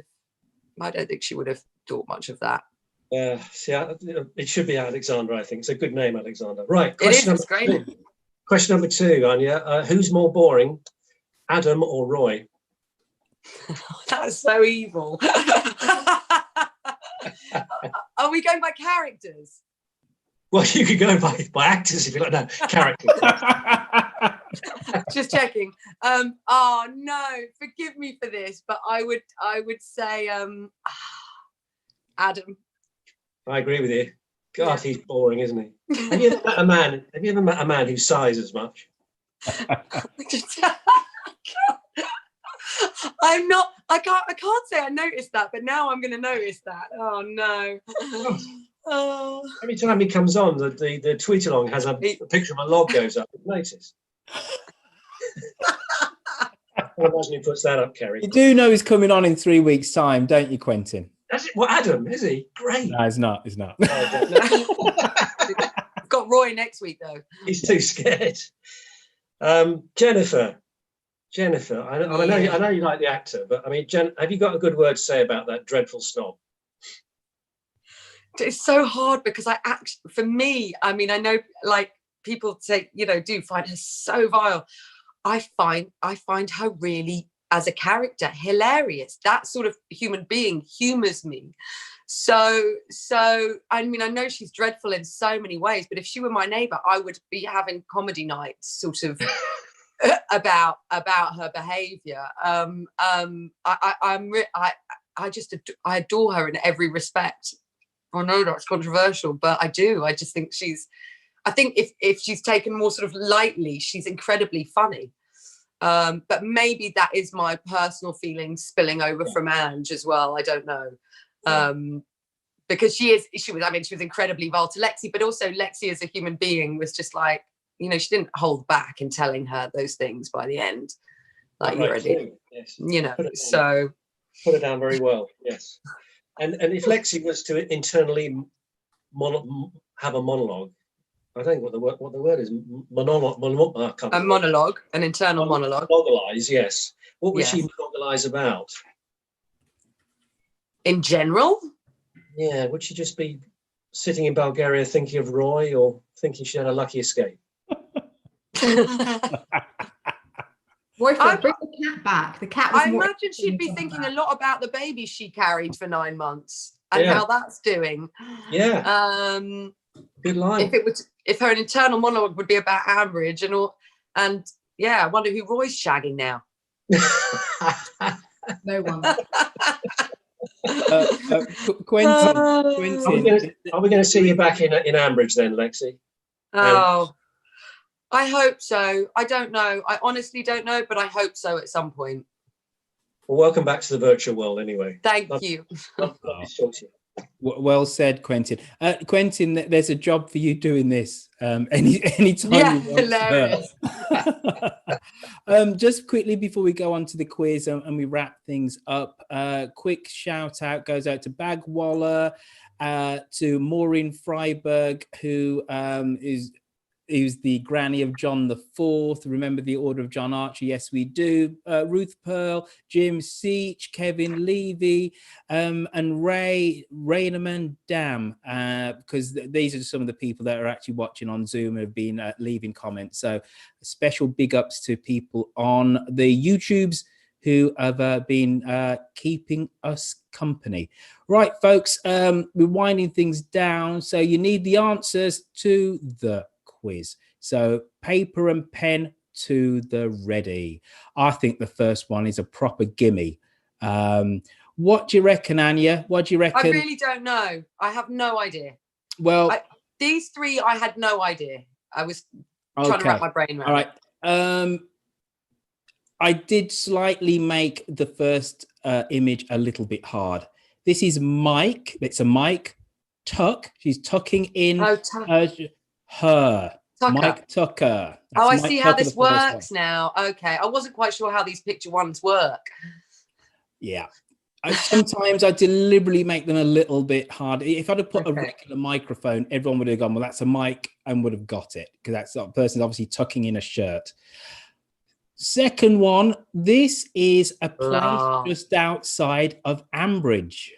have thought much of that. It should be Alexander, I think. It's a good name, Alexander. Right. It's great. Question number 2, Ania. Who's more boring, Adam or Roy? That's so evil. Are we going by characters? Well, you could go by actors if you like. No, characters. Just checking. Oh no, forgive me for this, but I would say Adam. I agree with you. God, he's boring, isn't he? Have you ever met a man who sighs as much? I can't say I noticed that, but now I'm going to notice that. Oh no. Every time he comes on, the tweet along has a picture of a log goes up. Notice. I imagine he puts that up, Kerry. You do know he's coming on in 3 weeks' time, don't you, Quentin? That's it. Well, Adam, is he? Great. No, he's not. Got Roy next week though. He's too scared. Jennifer, I know you like the actor, but I mean, have you got a good word to say about that dreadful snob? It's so hard because for me, I mean, I know like people say, do find her so vile. I find her really, as a character, hilarious. That sort of human being humors me. So I mean, I know she's dreadful in so many ways, but if she were my neighbor, I would be having comedy nights sort of about her behavior. I adore her in every respect. I know that's controversial, but I do. I just think I think if she's taken more sort of lightly, she's incredibly funny. But maybe that is my personal feelings spilling over from Ange as well. I don't know. Because she was incredibly vile to Lexi, but also Lexi as a human being was just like, she didn't hold back in telling her those things by the end. Like, you're ready. Yes. So. Put it down very well, yes. And if Lexi was to internally have a monologue, I don't know what the word is. A monologue, an internal monologue. Monologuise, yes. What would she monologuise about? In general? Yeah, would she just be sitting in Bulgaria thinking of Roy or thinking she had a lucky escape? Roy thought, bring the cat back. The cat was I more imagine she'd be interesting thinking than a lot about the baby she carried for 9 months and how that's doing. Yeah. Good line. If her internal monologue would be about Ambridge and all, and yeah, I wonder who Roy's shagging now. no one. Quentin, are we going to see you back in Ambridge then, Lexi? Oh, I hope so. I don't know. I honestly don't know, but I hope so at some point. Well, welcome back to the virtual world anyway. Thank you. Well said, Quentin. Quentin, there's a job for you doing this. Anytime you want. Hilarious. Just quickly before we go on to the quiz and we wrap things up, quick shout out goes out to Bagwaller, to Maureen Freiberg, who is the granny of John IV. Remember the Order of John Archer? Yes, we do. Ruth Pearl, Jim Seach, Kevin Levy, and Ray Rainerman Dam, because these are some of the people that are actually watching on Zoom and have been leaving comments. So special big ups to people on the YouTubes who have been keeping us company. Right, folks, we're winding things down. So you need the answers to the quiz. So paper and pen to the ready. I think the first one is a proper gimme. What do you reckon, Anya? What do you reckon? I really don't know. I have no idea. Well, these three, I had no idea. I was trying to wrap my brain around. All right. I did slightly make the first image a little bit hard. This is Mike. It's a Mike tuck. She's tucking in her. Tucker. Mike Tucker. That's I see how this works now. Okay. I wasn't quite sure how these picture ones work. Yeah. Sometimes I deliberately make them a little bit hard. If I'd have put a regular microphone, everyone would have gone, well, that's a mic, and would have got it, because that person's obviously tucking in a shirt. Second one, this is a place just outside of Ambridge.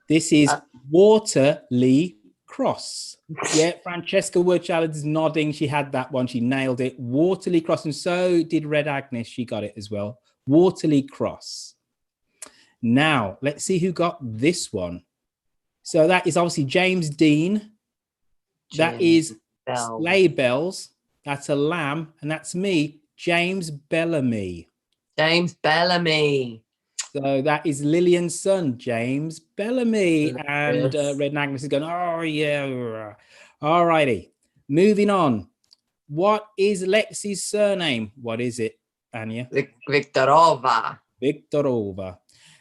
This is Waterley Cross. Yeah, Francesca Wurchallard is nodding. She had that one. She nailed it. Waterley Cross. And so did Red Agnes. She got it as well. Waterley Cross. Now, let's see who got this one. So that is obviously James Dean. That is Sleigh Bells. That's a lamb. And that's me, James Bellamy. James Bellamy. So that is Lillian's son, James Bellamy. And Red Agnes is going, oh, yeah. All righty. Moving on. What is Lexi's surname? What is it, Anya? Viktorova. Viktorova.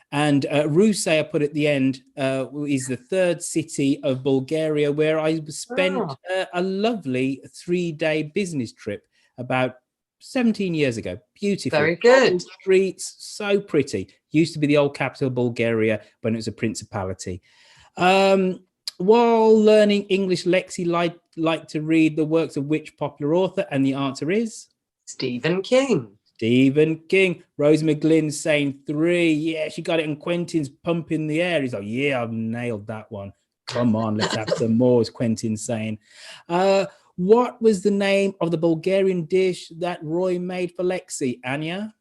And Rusey, I put at the end, is the third city of Bulgaria, where I spent a lovely 3-day business trip about 17 years ago. Beautiful. Very good. Streets, so pretty. Used to be the old capital of Bulgaria when it was a principality. While learning English, Lexi liked to read the works of which popular author? And the answer is? Stephen King. Stephen King. Rose McGlynn's saying 3. Yeah, she got it. And Quentin's pumping the air. He's like, yeah, I've nailed that one. Come on, let's have some more, as Quentin's saying. What was the name of the Bulgarian dish that Roy made for Lexi, Anya?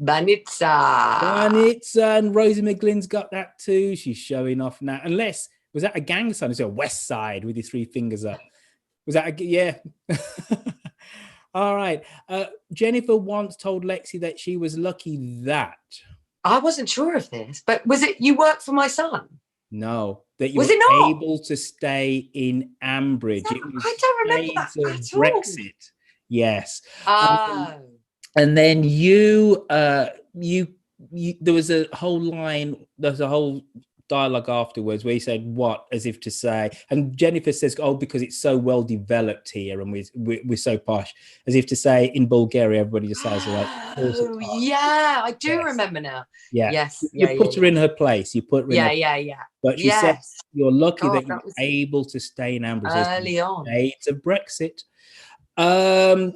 Banitsa. Banitsa. And Rosie McGlynn's got that too. She's showing off now. Unless, was that a gang sign? It's a West Side with his 3 fingers up. Was that yeah. All right. Jennifer once told Lexi that she was lucky that. I wasn't sure of this, but was it you work for my son? No, that you were able to stay in Ambridge. No, it was I don't remember that at all. Brexit. Yes. Oh. And then you there was a whole line, there's a whole dialogue afterwards where he said what, as if to say, and Jennifer says, oh, because it's so well developed here and we're so posh, as if to say in Bulgaria everybody just says like, oh yeah, I do remember now. Yeah. Yes. You put her in her place. You put her in yeah. But she said you're lucky that you were able to stay in Ambridge early on. Days of Brexit.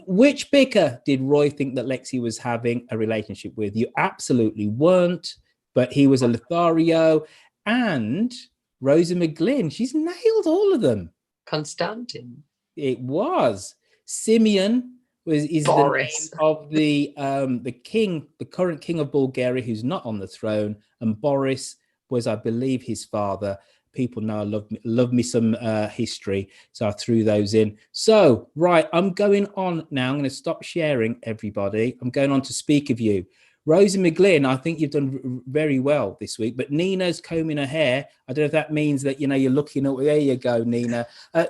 Which bicker did Roy think that Lexi was having a relationship with? You absolutely weren't, but he was a Lothario. And Rosa McGlynn, she's nailed all of them. Constantin. It was. Simeon is Boris. the name of the king, the current king of Bulgaria, who's not on the throne, and Boris was, I believe, his father. People know I love me some history, so I threw those in. So, right, I'm going on now. I'm going to stop sharing, everybody. I'm going on to speak of you. Rosie McGlynn, I think you've done very well this week, but Nina's combing her hair. I don't know if that means that, you know, you're looking at, there you go, Nina.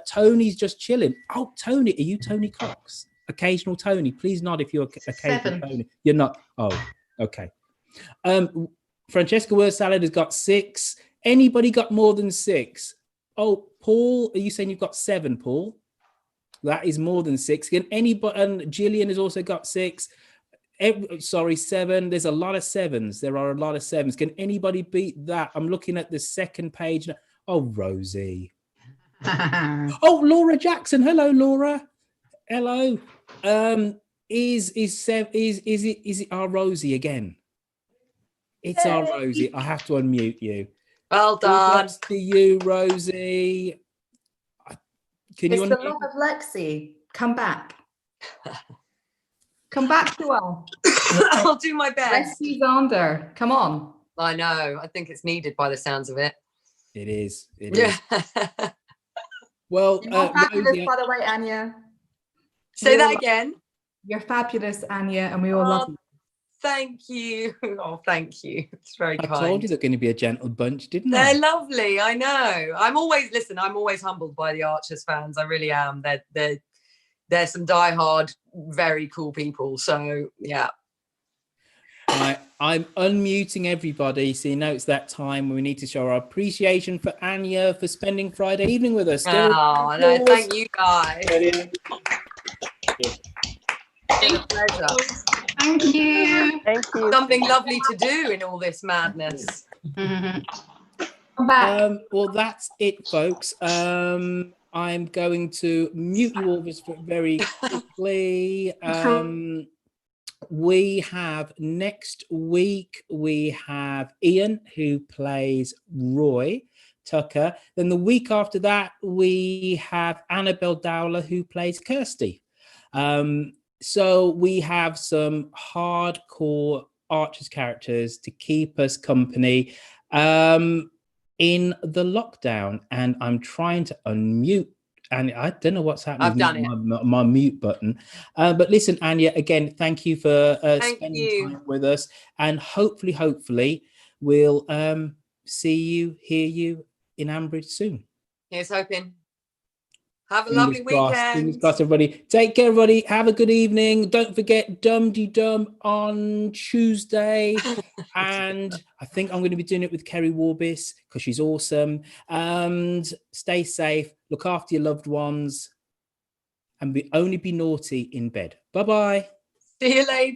Tony's just chilling. Oh, Tony, are you Tony Cox? Occasional Tony, please nod if you're occasional 7. Tony. You're not. Oh, okay. Francesca Word Salad has got 6. Anybody got more than 6? Oh, Paul, are you saying you've got 7, Paul? That is more than 6. Can anybody? And Gillian has also got 6. 7. There's a lot of 7s. There are a lot of 7s. Can anybody beat that? I'm looking at the second page. Oh, Rosie. Oh, Laura Jackson. Hello, Laura. Hello. Is it our Rosie again? It's our Rosie. I have to unmute you. Well done. To you, Rosie. Can you It's the love of Lexi. Come back. Come back to us. I'll do my best. Rescue Zander. Come on. I know. I think it's needed by the sounds of it. It is. It is. Well, You're fabulous, Rosie, by the way, Anya. Say that again. You're fabulous, Anya, and we all love you. Thank you. Oh, thank you. It's very kind. I told you they're going to be a gentle bunch, didn't I? They're lovely. I know. I'm always humbled by the Archers fans. I really am. They're some diehard, very cool people. So yeah. I'm unmuting everybody, so you know it's that time when we need to show our appreciation for Anya for spending Friday evening with us. Oh, no, thank you guys. It's been a pleasure. Thank you. Thank you. Something lovely to do in all this madness. Come back. Well, that's it, folks. I'm going to mute you all very quickly. We have next week, we have Ian, who plays Roy Tucker. Then the week after that, we have Annabelle Dowler, who plays Kirsty. So we have some hardcore Archers characters to keep us company in the lockdown. And I'm trying to unmute, and I don't know what's happening. I've done my mute button. But listen, Anya, again, thank you for spending time with us. And hopefully we'll see you, hear you in Ambridge soon. Here's hoping. Have a lovely weekend. Fingers crossed, everybody. Take care, everybody. Have a good evening. Don't forget Dumteedum on Tuesday. And I think I'm going to be doing it with Kerry Warbis because she's awesome. And stay safe. Look after your loved ones. And only be naughty in bed. Bye-bye. See you later.